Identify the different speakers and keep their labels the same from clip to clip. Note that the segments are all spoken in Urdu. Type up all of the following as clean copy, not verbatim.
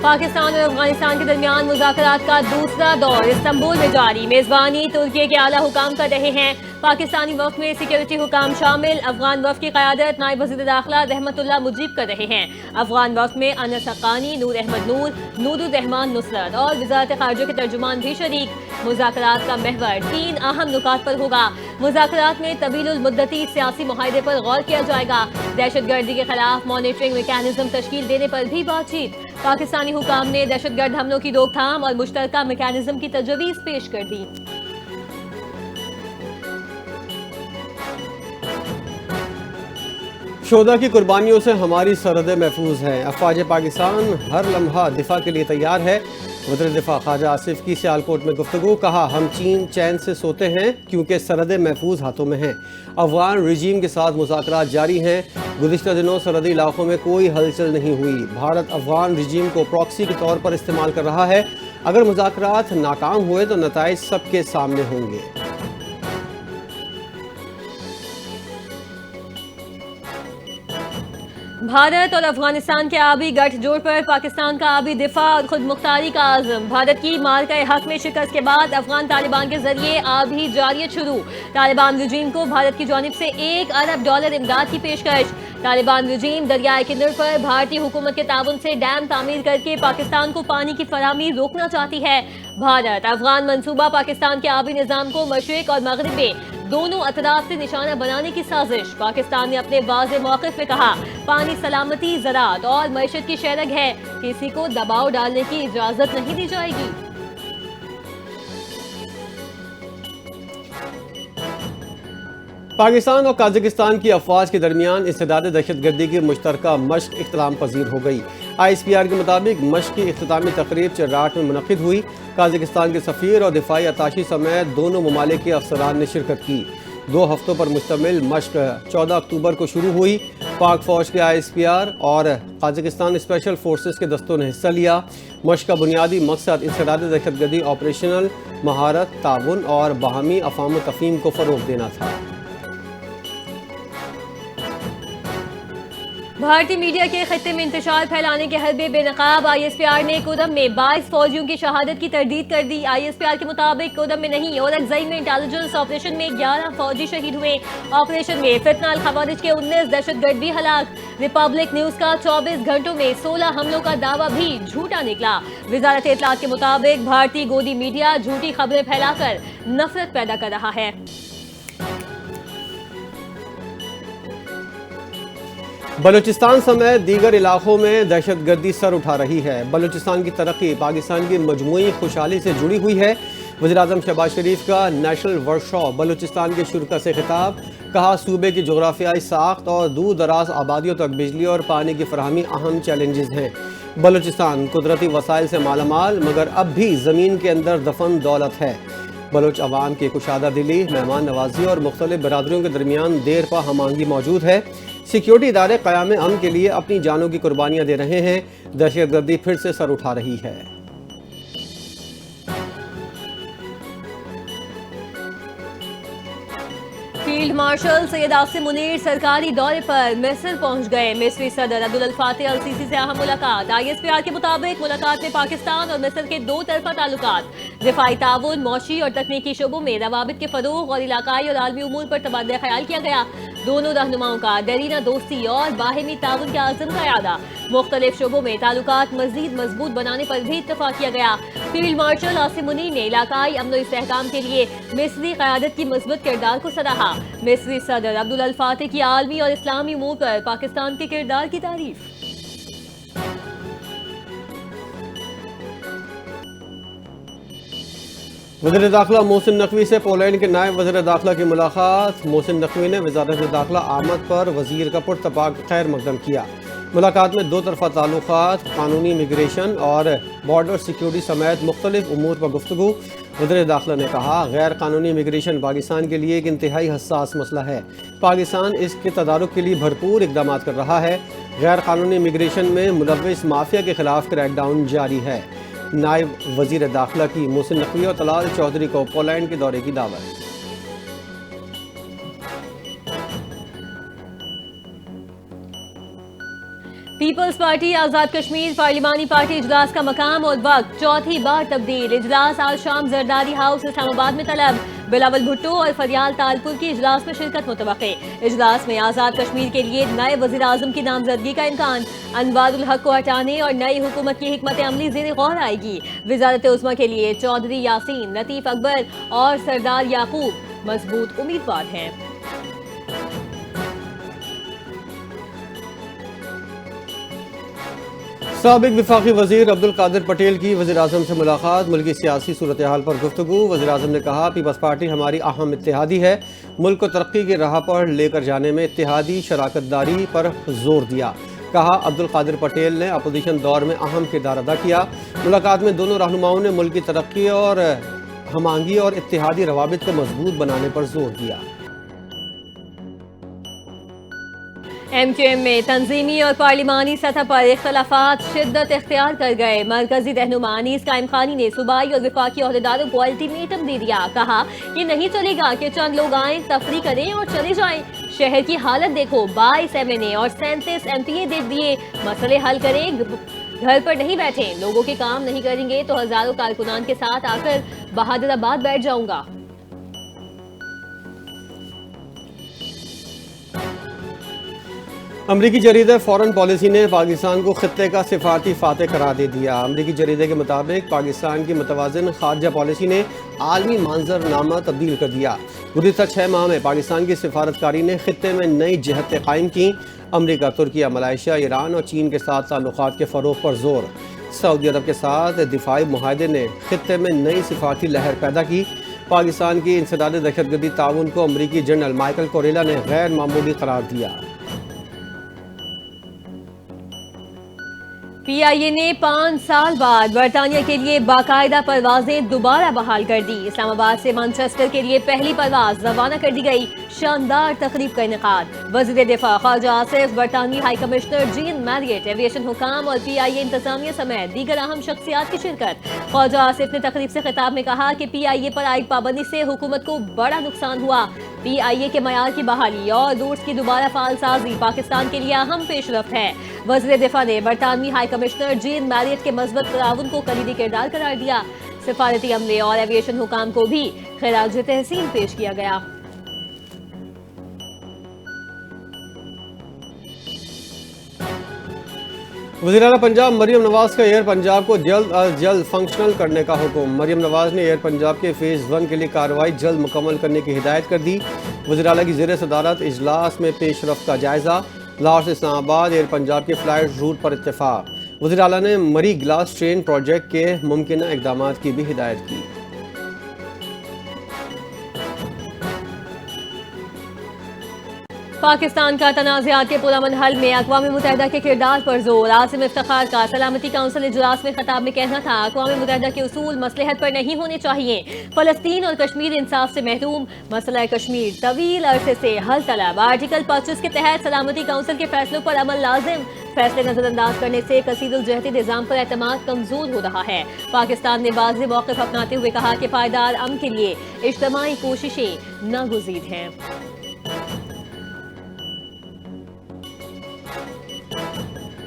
Speaker 1: پاکستان اور افغانستان کے درمیان مذاکرات کا دوسرا دور استنبول میں جاری، میزبانی ترکی کے اعلیٰ حکام کر رہے ہیں۔ پاکستانی وفد میں سیکورٹی حکام شامل، افغان وفد کی قیادت نائب وزیر داخلہ رحمت اللہ مجیب کر رہے ہیں۔ افغان وفد میں انس حقانی، نور احمد نور الرحمان نصرت اور وزارت خارجہ کے ترجمان بھی شریک۔ مذاکرات کا محور 3 اہم نکات پر ہوگا۔ مذاکرات میں طویل المدتی سیاسی معاہدے پر غور کیا جائے گا، دہشت گردی کے خلاف مانیٹرنگ میکینزم تشکیل دینے پر بھی بات چیت۔ پاکستانی حکام نے دہشت گرد حملوں کی روک تھام اور مشترکہ میکینزم کی تجویز پیش کر دی۔
Speaker 2: شہداء کی قربانیوں سے ہماری سرحدیں محفوظ ہیں، افواج پاکستان ہر لمحہ دفاع کے لیے تیار ہے۔ وزیر دفاع خواجہ آصف کی سیالکوٹ میں گفتگو، کہا ہم چین سے سوتے ہیں کیونکہ سرحدیں محفوظ ہاتھوں میں ہیں۔ افغان رجیم کے ساتھ مذاکرات جاری ہیں، گزشتہ دنوں سرحدی علاقوں میں کوئی ہلچل نہیں ہوئی۔ بھارت افغان رجیم کو پراکسی کے طور پر استعمال کر رہا ہے، اگر مذاکرات ناکام ہوئے تو نتائج سب کے سامنے ہوں گے۔
Speaker 1: بھارت اور افغانستان کے آبی گٹھ جوڑ پر پاکستان کا آبی دفاع اور خود مختاری کا عزم۔ بھارت کی مارکہ حق میں شکست کے بعد افغان طالبان کے ذریعے آبی جارحیت شروع، طالبان رجیم کو بھارت کی جانب سے $1 ارب امداد کی پیشکش۔ طالبان رجیم دریائے کنر پر بھارتی حکومت کے تعاون سے ڈیم تعمیر کر کے پاکستان کو پانی کی فراہمی روکنا چاہتی ہے۔ بھارت افغان منصوبہ پاکستان کے آبی نظام کو مشرق اور مغرب میں دونوں اطراف سے نشانہ بنانے کی سازش۔ پاکستان نے اپنے واضح موقف میں کہا، پانی سلامتی، زراعت اور معیشت کی شہرگ ہے، کسی کو دباؤ ڈالنے کی اجازت نہیں دی جائے گی۔
Speaker 2: پاکستان اور قازقستان کی افواج کے درمیان انسداد دہشت گردی کی مشترکہ مشق اختتام پذیر ہو گئی۔ ISPR کے مطابق مشق کی اختتامی تقریب چراٹ میں منعقد ہوئی۔ قازقستان کے سفیر اور دفاعی اتاشی سمیت دونوں ممالک کے افسران نے شرکت کی۔ 2 ہفتوں پر مشتمل مشق 14 اکتوبر کو شروع ہوئی۔ پاک فوج کے ISPR اور قازقستان اسپیشل فورسز کے دستوں نے حصہ لیا۔ مشق کا بنیادی مقصد انسداد دہشت گردی آپریشنل مہارت، تعاون اور باہمی افہام و تفہیم کو فروغ دینا تھا۔
Speaker 1: بھارتی میڈیا کے خطے میں انتشار پھیلانے کے حلبے بے نقاب، ISPR نے کودم میں 22 فوجیوں کی شہادت کی تردید کر دی۔ ISPR کے مطابق کودم میں نہیں، اورکزئی میں انٹیلیجنس آپریشن میں 11 فوجی شہید ہوئے۔ آپریشن میں فتنہ الخوارج کے 19 دہشت گرد بھی ہلاک۔ ریپبلک نیوز کا 24 گھنٹوں میں 16 حملوں کا دعویٰ بھی جھوٹا نکلا۔ وزارت اطلاعات کے مطابق بھارتی گودی میڈیا جھوٹی خبریں پھیلا کر نفرت پیدا کر رہا ہے۔
Speaker 2: بلوچستان سمیت دیگر علاقوں میں دہشت گردی سر اٹھا رہی ہے۔ بلوچستان کی ترقی پاکستان کی مجموعی خوشحالی سے جڑی ہوئی ہے۔ وزیراعظم شہباز شریف کا نیشنل ورکشاپ بلوچستان کے شرکاء سے خطاب، کہا صوبے کی جغرافیائی ساخت اور دور دراز آبادیوں تک بجلی اور پانی کی فراہمی اہم چیلنجز ہیں۔ بلوچستان قدرتی وسائل سے مالا مال، مگر اب بھی زمین کے اندر دفن دولت ہے۔ بلوچ عوام کی کشادہ دلی، مہمان نوازی اور مختلف برادریوں کے درمیان دیر پا ہم آہنگی موجود ہے۔ سیکیورٹی ادارے قیام امن کے لیے اپنی جانوں کی قربانیاں دے رہے ہیں۔ دہشت گردی پھر سے سر اٹھا رہی ہے۔
Speaker 1: فیلڈ مارشل سید عاصم منیر سرکاری دورے پر مصر پہنچ گئے۔ مصری صدر عبدالفتاح السیسی سے اہم ملاقات۔ ISPR کے مطابق ملاقات میں پاکستان اور مصر کے 2 طرفہ تعلقات، دفاعی تعاون، معاشی اور تکنیکی شعبوں میں روابط کے فروغ اور علاقائی اور عالمی امور پر تبادلہ خیال کیا گیا۔ دونوں رہنماؤں کا دیرینہ دوستی اور باہمی تعاون کے عزم کا اعادہ۔ مختلف شعبوں میں تعلقات مزید مضبوط بنانے پر بھی اتفاق کیا گیا۔ فیلڈ مارشل عاصم منیر نے علاقائی امن و استحکام کے لیے مصری قیادت کی مثبت کردار کو سراہا۔ مصری صدر عبدالفتاح کی عالمی اور اسلامی امور پر پاکستان کے کردار کی تعریف۔
Speaker 2: وزیر داخلہ محسن نقوی سے پولینڈ کے نائب وزیر داخلہ کی ملاقات۔ محسن نقوی نے وزارت داخلہ آمد پر وزیر کا پرتپاک خیر مقدم کیا۔ ملاقات میں 2 طرفہ تعلقات، قانونی امیگریشن اور بارڈر سیکیورٹی سمیت مختلف امور پر گفتگو۔ وزیر داخلہ نے کہا، غیر قانونی امیگریشن پاکستان کے لیے ایک انتہائی حساس مسئلہ ہے۔ پاکستان اس کے تدارک کے لیے بھرپور اقدامات کر رہا ہے۔ غیر قانونی امیگریشن میں ملوث مافیا کے خلاف کریک ڈاؤن جاری ہے۔ نائب وزیر داخلہ کی محسن نقوی اور طلال چودھری کو پولینڈ کے دورے کی دعوت۔
Speaker 1: پیپلز پارٹی آزاد کشمیر پارلیمانی پارٹی اجلاس کا مقام اور وقت چوتھی بار تبدیل. اجلاس آج شام زرداری ہاؤس اسلام آباد میں طلب. بلاول بھٹو اور فریال تالپور کی اجلاس میں شرکت متوقع. اجلاس میں آزاد کشمیر کے لیے نئے وزیر اعظم کی نامزدگی کا امکان. انوار الحق کو ہٹانے اور نئی حکومت کی حکمت عملی زیر غور آئے گی. وزارت عظمیٰ کے لیے چودھری یاسین، لطیف اکبر اور سردار یعقوب مضبوط امیدوار ہیں.
Speaker 2: سابق وفاقی وزیر عبدالقادر پٹیل کی وزیر اعظم سے ملاقات. ملکی سیاسی صورتحال پر گفتگو. وزیر اعظم نے کہا پیپلز پارٹی ہماری اہم اتحادی ہے. ملک کو ترقی کی راہ پر لے کر جانے میں اتحادی شراکت داری پر زور دیا. کہا عبدالقادر پٹیل نے اپوزیشن دور میں اہم کردار ادا کیا. ملاقات میں دونوں رہنماؤں نے ملک کی ترقی اور ہم آہنگی اور اتحادی روابط کو مضبوط بنانے پر زور دیا.
Speaker 1: ایم کیو ایم میں تنظیمی اور پارلیمانی سطح پر اختلافات شدت اختیار کر گئے. مرکزی رہنما انیس قائم خانی نے صوبائی اور وفاقی عہدیداروں کو الٹیمیٹم دے دیا. کہا یہ نہیں چلے گا کہ چند لوگ آئیں، تفریح کریں اور چلے جائیں. شہر کی حالت دیکھو، 22 MNA اور 37 MPA دے دیے. مسئلے حل کریں، گھر پر نہیں بیٹھیں. لوگوں کے کام نہیں کریں گے تو ہزاروں کارکنان کے ساتھ آ کر بہادر آباد بیٹھ جاؤں گا.
Speaker 2: امریکی جریدہ فارن پالیسی نے پاکستان کو خطے کا سفارتی فاتح قرار دے دیا. امریکی جریدے کے مطابق پاکستان کی متوازن خارجہ پالیسی نے عالمی منظر نامہ تبدیل کر دیا. گزشتہ 6 ماہ میں پاکستان کی سفارتکاری نے خطے میں نئی جہتیں قائم کی. امریکہ، ترکیہ، ملائیشیا، ایران اور چین کے ساتھ تعلقات کے فروغ پر زور. سعودی عرب کے ساتھ دفاعی معاہدے نے خطے میں نئی سفارتی لہر پیدا کی. پاکستان کی انسداد دہشت گردی تعاون کو امریکی جنرل مائیکل کوریلا نے غیر معمولی قرار دیا.
Speaker 1: پی آئی اے نے 5 سال بعد برطانیہ کے لیے باقاعدہ پروازیں دوبارہ بحال کر دی. اسلام آباد سے مانچسٹر کے لیے پہلی پرواز روانہ کر دی گئی. شاندار تقریب کا انعقاد. وزیر دفاع خواجہ آصف، برطانوی high commissioner Jane Marriott, aviation حکام اور پی آئی اے انتظامیہ سمیت دیگر اہم شخصیات کی شرکت. خواجہ آصف نے تقریب سے خطاب میں کہا کہ پی آئی اے پر عائد پابندی سے حکومت کو بڑا نقصان ہوا. پی آئی اے کے معیار کی بحالی اور روٹس کی دوبارہ فعال سازی پاکستان کے لیے اہم پیش رفت ہے. وزیر دفاع نے برطانوی ہائی کمشنر جین میریٹ کے مثبت تعاون کو کلیدی کردار قرار دیا. سفارتی عملے اور ایویشن حکام کو بھی خراج تحسین پیش کیا گیا.
Speaker 2: وزیراعلیٰ پنجاب مریم نواز کا ایئر پنجاب کو جلد از جلد فنکشنل کرنے کا حکم. مریم نواز نے ایئر پنجاب کے فیز 1 کے لیے کارروائی جلد مکمل کرنے کی ہدایت کر دی. وزیراعلیٰ کی زیر صدارت اجلاس میں پیش رفت کا جائزہ. لاہور سے اسلام آباد ایئر پنجاب کے فلائٹ روٹ پر اتفاق. وزیراعلیٰ نے مری گلاس ٹرین پروجیکٹ کے ممکنہ اقدامات کی بھی ہدایت کی.
Speaker 1: پاکستان کا تنازعات کے پرامن حل میں اقوام متحدہ کے کردار پر زور. عاصم افتخار کا سلامتی کونسل اجلاس میں خطاب میں کہنا تھا اقوام متحدہ کے اصول مصلحت پر نہیں ہونے چاہیے. فلسطین اور کشمیر انصاف سے محروم. مسئلہ کشمیر طویل عرصے سے حل طلب. آرٹیکل 25 کے تحت سلامتی کونسل کے فیصلوں پر عمل لازم. فیصلے نظر انداز کرنے سے کثیر الجہتی نظام پر اعتماد کمزور ہو رہا ہے. پاکستان نے واضح موقف اپناتے ہوئے کہا کہ پائیدار امن کے لیے اجتماعی کوششیں ناگزیر ہیں.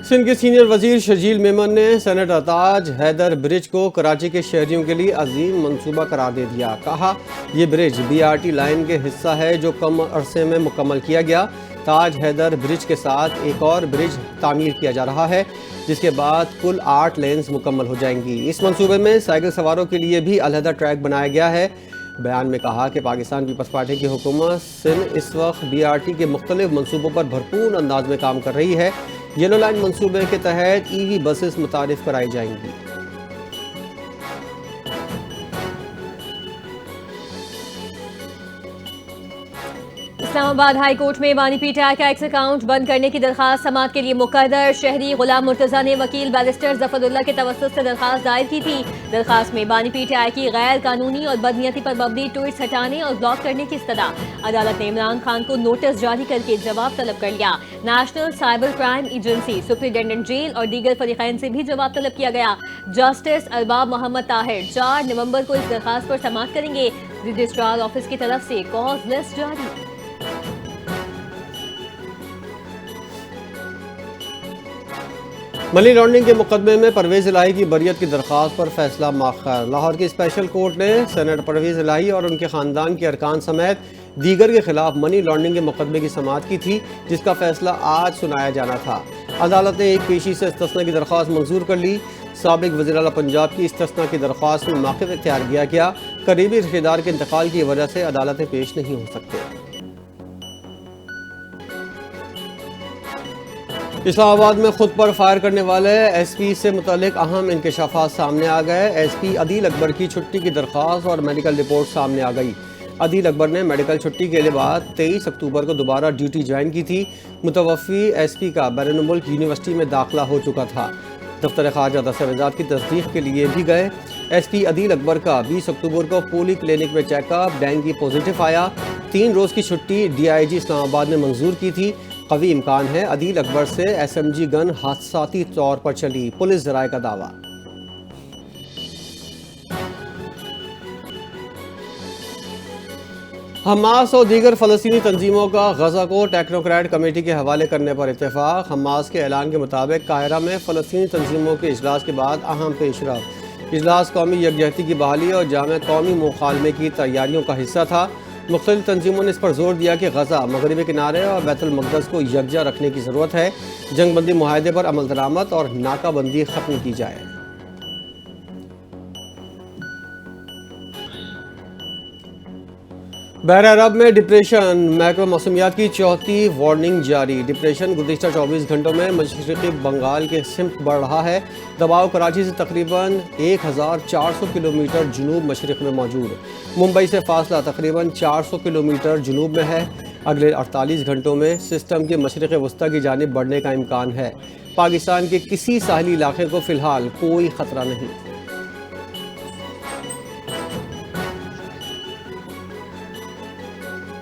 Speaker 2: سندھ کے سینئر وزیر شرجیل میمن نے سینیٹر تاج حیدر برج کو کراچی کے شہریوں کے لیے عظیم منصوبہ قرار دے دیا. کہا یہ برج BRT لائن کے حصہ ہے جو کم عرصے میں مکمل کیا گیا. تاج حیدر برج کے ساتھ ایک اور برج تعمیر کیا جا رہا ہے جس کے بعد کل 8 لینز مکمل ہو جائیں گی. اس منصوبے میں سائیکل سواروں کے لیے بھی علیحدہ ٹریک بنایا گیا ہے. بیان میں کہا کہ پاکستان پیپلز پارٹی کی حکومت سندھ اس وقت BRT کے مختلف منصوبوں پر بھرپور انداز میں کام کر رہی ہے. یلو لائن منصوبے کے تحت EV بسز متعارف کرائی جائیں گی.
Speaker 1: اسلام آباد ہائی کورٹ میں بانی پی ٹیگ کا ایکس اکاؤنٹ بند کرنے کی درخواست سماعت کے لیے مقرر. شہری غلام مرتضیٰ نے وکیل بیرسٹر ظفر اللہ کے توسط سے درخواست دائر کی تھی. درخواست میں بانی پی ٹیگ کی غیر قانونی اور بدنیتی پر مبنی ٹویٹس ہٹانے اور بلاک کرنے کی استدعا. عدالت نے عمران خان کو نوٹس جاری کر کے جواب طلب کر لیا. National cyber crime agency, superintendent jail اور دیگر فریقین سے بھی جواب طلب کیا گیا. جسٹس ارباب محمد طاہر 4 نومبر کو اس درخواست پر سماعت کریں گے. رجسٹرار آفس کی طرف سے کاز لسٹ جاری.
Speaker 2: منی لانڈرنگ کے مقدمے میں پرویز الہی کی بریت کی درخواست پر فیصلہ مؤخر۔ لاہور کی اسپیشل کورٹ نے سینیٹر پرویز الہی اور ان کے خاندان کے ارکان سمیت دیگر کے خلاف منی لانڈرنگ کے مقدمے کی سماعت کی تھی، جس کا فیصلہ آج سنایا جانا تھا۔ عدالت نے ایک پیشی سے استثناء کی درخواست منظور کر لی۔ سابق وزیر اعلیٰ پنجاب کی استثناء کی درخواست میں موقف اختیار کیا گیا۔ قریبی رشتہ دار کے انتقال کی وجہ سے عدالتیں پیش نہیں ہو سکتے۔ اسلام آباد میں خود پر فائر کرنے والے ایس پی سے متعلق اہم انکشافات سامنے آ گئے۔ ایس پی عدیل اکبر کی چھٹی کی درخواست اور میڈیکل رپورٹ سامنے آ گئی۔ عدیل اکبر نے میڈیکل چھٹی کے بعد 23 اکتوبر کو دوبارہ ڈیوٹی جوائن کی تھی۔ متوفی ایس پی کا بین الملک یونیورسٹی میں داخلہ ہو چکا تھا۔ دفتر خارجہ دستاویزات کی تصدیق کے لیے بھی گئے۔ ایس پی عدیل اکبر کا 20 اکتوبر کو پولی کلینک میں چیک اپ، ڈینگی پازیٹیو آیا۔ 3 روز کی چھٹی ڈی آئی جی اسلام آباد نے منظور کی تھی۔ قوی امکان ہے عدیل اکبر سے ایس ایم جی گن حادثاتی طور پر چلی، پولیس ذرائع کا دعویٰ۔ حماس اور دیگر فلسطینی تنظیموں کا غزہ کو ٹیکنوکریٹ کمیٹی کے حوالے کرنے پر اتفاق۔ حماس کے اعلان کے مطابق قاہرہ میں فلسطینی تنظیموں کے اجلاس کے بعد اہم پیش رفت۔ اجلاس قومی یکجہتی کی بحالی اور جامع قومی مکالمے کی تیاریوں کا حصہ تھا۔ مختلف تنظیموں نے اس پر زور دیا کہ غزہ، مغربی کنارے اور بیت المقدس کو یکجا رکھنے کی ضرورت ہے، جنگ بندی معاہدے پر عمل درآمد اور ناکہ بندی ختم کی جائے۔ بحر عرب میں ڈپریشن، محکمہ موسمیات کی چوتھی وارننگ جاری۔ ڈپریشن گزشتہ 24 گھنٹوں میں مشرقی بنگال کے سمت بڑھ رہا ہے۔ دباؤ کراچی سے تقریباً 1400 کلومیٹر جنوب مشرق میں موجود۔ ممبئی سے فاصلہ تقریباً 400 کلومیٹر جنوب میں ہے۔ اگلے 48 گھنٹوں میں سسٹم کے مشرق وسطی کی جانب بڑھنے کا امکان ہے۔ پاکستان کے کسی ساحلی علاقے کو فی الحال کوئی خطرہ نہیں۔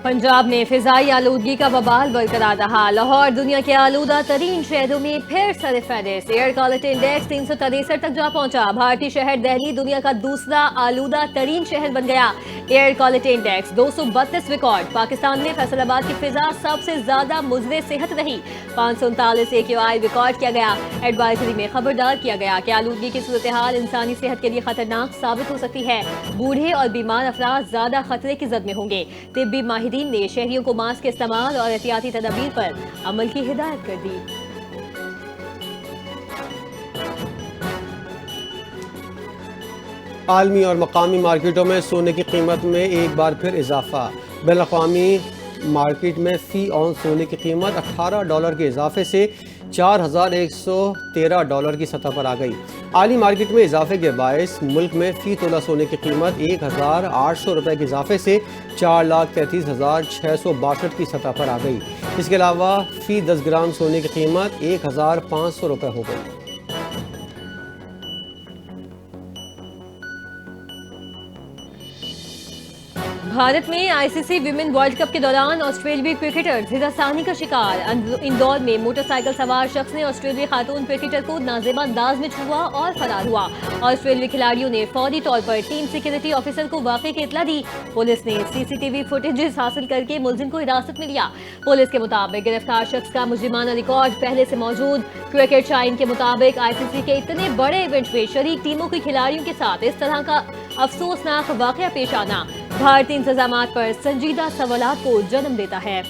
Speaker 1: پنجاب میں فضائی آلودگی کا وبال برقرار رہا۔ لاہور دنیا کے آلودہ ترین شہروں میں پھر سر فہرست۔ ایئر کوالٹی انڈیکس 363 تک جا پہنچا۔ بھارتی شہر دہلی دنیا کا دوسرا آلودہ ترین شہر بن گیا۔ Air quality index 232 record. Pakistan میں فیصل آباد کی فضا سب سے زیادہ مضر صحت رہی۔ 539 AQI ریکارڈ کیا گیا۔ ایڈوائزری میں خبردار کیا گیا کہ آلودگی کی صورتحال انسانی صحت کے لیے خطرناک ثابت ہو سکتی ہے۔ بوڑھے اور بیمار افراد زیادہ خطرے کی زد میں ہوں گے۔ طبی ماہرین نے شہریوں کو ماسک کے استعمال اور احتیاطی تدابیر پر عمل کی ہدایت کر دی۔
Speaker 2: عالمی اور مقامی مارکیٹوں میں سونے کی قیمت میں ایک بار پھر اضافہ۔ بین الاقوامی مارکیٹ میں فی اونس سونے کی قیمت $18 کے اضافے سے $4113 کی سطح پر آ گئی۔ عالمی مارکیٹ میں اضافے کے باعث ملک میں فی تولہ سونے کی قیمت $1800 کے اضافے سے 4,33,662 کی سطح پر آ گئی۔ اس کے علاوہ فی 10 گرام سونے کی قیمت $1,500 ہو گئی۔
Speaker 1: بھارت میں آئی سی سی ویمن ورلڈ کپ کے دوران آسٹریلوی کرکٹر ہراسانی کا شکار۔ اندور میں موٹر سائیکل سوار شخص نے آسٹریلوی خاتون کرکٹر کو نازیبا انداز میں چھوا اور فرار ہوا۔ آسٹریلوی کھلاڑیوں نے فوری طور پر ٹیم سیکورٹی آفیسر کو واقعے کی اطلاع دی۔ پولیس نے CCTV فوٹیجز حاصل کر کے ملزم کو حراست میں لیا۔ پولیس کے مطابق گرفتار شخص کا مجرمانہ ریکارڈ پہلے سے موجود۔ کرکٹ شائن کے مطابق آئی سی سی کے اتنے بڑے ایونٹ میں شریک ٹیموں کے کھلاڑیوں کے ساتھ اس طرح کا افسوسناک واقعہ پیش آنا بھارتی انتظامات پر سنجیدہ سوالات کو جنم دیتا ہے۔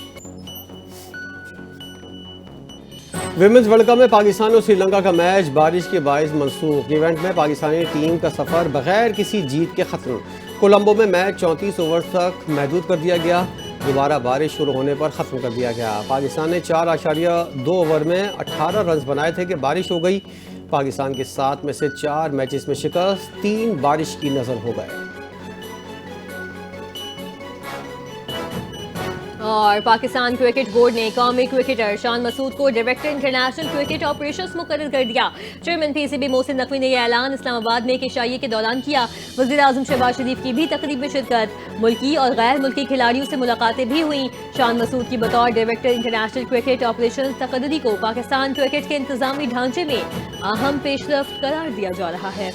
Speaker 2: ویمنز ورلڈ کپ میں پاکستان اور سری لنکا کا میچ بارش کے باعث منسوخ۔ ایونٹ میں پاکستانی ٹیم کا سفر بغیر کسی جیت کے ختم۔ کولمبو میں میچ 34 اوور تک محدود کر دیا گیا۔ دوبارہ بارش شروع ہونے پر ختم کر دیا گیا۔ پاکستان نے 4.2 اوور میں 18 رنز بنائے تھے کہ بارش ہو گئی۔ پاکستان کے 7 میں سے 4 میچز میں شکست، 3 بارش کی نظر ہو گئے۔
Speaker 1: اور پاکستان کرکٹ بورڈ نے قومی کرکٹر شان مسعود کو ڈائریکٹر انٹرنیشنل کرکٹ آپریشنز مقرر کر دیا۔ چیئرمین PCB محسن نقوی نے یہ اعلان اسلام آباد میں ایک عشائیے کے دوران کیا۔ وزیر اعظم شہباز شریف کی بھی تقریب میں شرکت، ملکی اور غیر ملکی کھلاڑیوں سے ملاقاتیں بھی ہوئیں۔ شان مسعود کی بطور ڈائریکٹر انٹرنیشنل کرکٹ آپریشنز تقرری کو پاکستان کرکٹ کے انتظامی ڈھانچے میں اہم پیش رفت قرار دیا جا رہا ہے۔